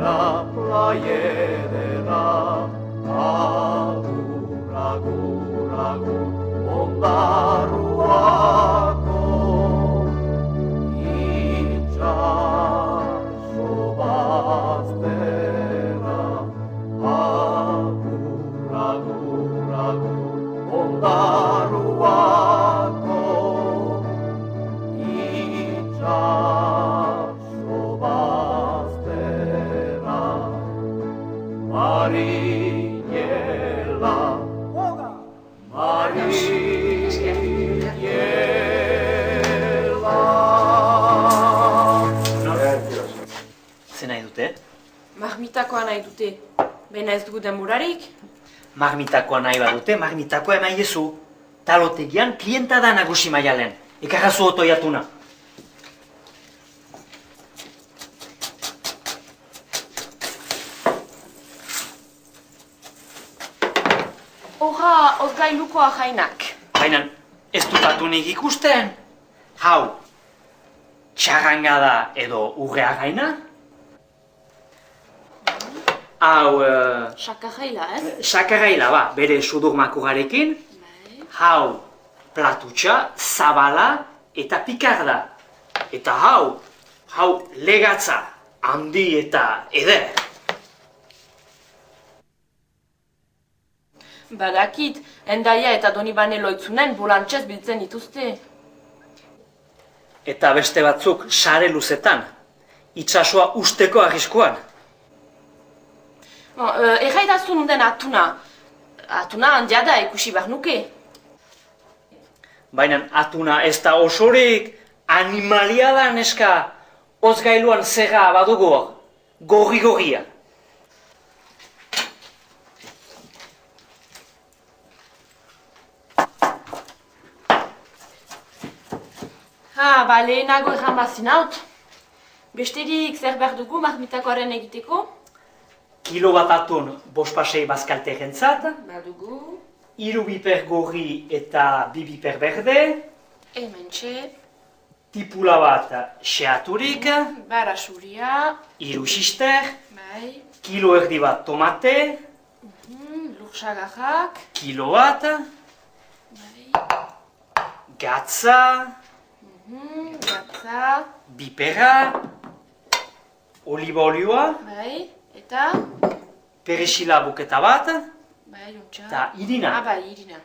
la ederra, agur, agur, agur, ondarruako, itxaso bazterra, agur, agur, agur, ondarruako, itxaso bazterra, marinela, Ze nahi dute? Marmitakoa nahi dute. Baina ez dugu denborarik. Marmitakoa nahi badute, marmitakoa emaiezu. Talotegian klienta da nagusi maialen. Ekarrazu otoiatuna. Horra, ozgailukoa jainak. Baina ez dut atunik ikusten. Hau, txarrangada edo urrea gaina? Hau, Sakarraila, ez? sakarraila ba, bere sudurmakugarekin. Hau, platutxa, zabala eta pikarda. Eta hau legatza, handi eta eder. Badakit, Endaia eta Donibane loitzunen bolantxez biltzen dituzte. Eta beste batzuk sare luzetan, itsasoa usteko arriskuan. Erraidazu nunden atuna. Atuna handia da ikusi behar nuke. Baina atuna ez da osorik, animalia da neska, ozgailuan zerra badugu, gorri-gorria. Lehenago erran bazin haut. Besterik zer behar dugu marmitakoaren egiteko? Kilo bat atun bospasei bazkalte gentzat, Badugu. 3 biper gorri eta 2 biper berde, Hementxe. tipula bat xeaturik, Barasuria. 3 xister, Bai. kilo erdi bat tomate, Lursagarrak. kilo bat, Bai. gatza, Gatza. bipera, oliba olioa, Bai. Eta? peresila buketa bat, Bai, untxa. eta irina. Bai, irina.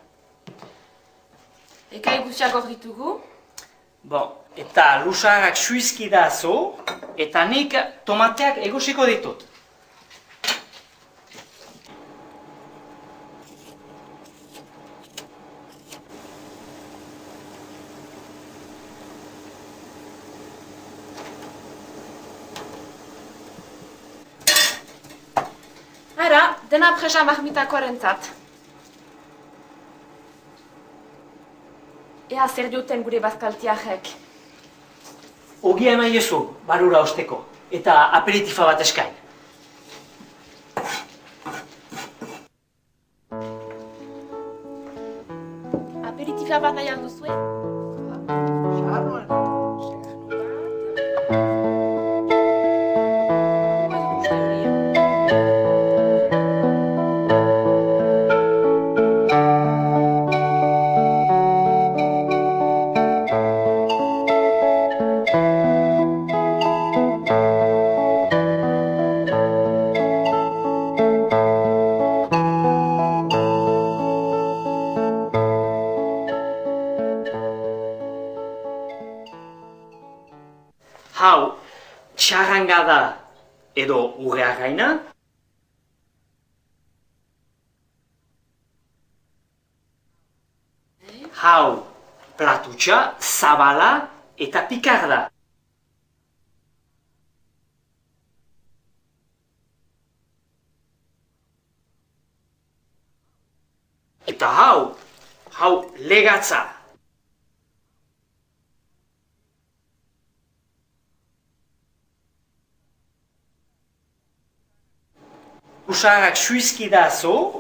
Ekai guztiak hor ditugu. Bon, eta lusarrak suizki da zo, eta nik tomateak egosiko ditut. Ara, dena presa marmitakoaren zat. Ea zer dioten gure bazkaltiarrek. Ogia emaiezu, barura osteko, eta aperitifa bat eskain. Aperitifa bat nahi alduzue? Hau, txarrangada edo urrea gaina. Hau, platutxa, zabala eta pikarda. Eta hau legatza. Usarrak suizki da zo,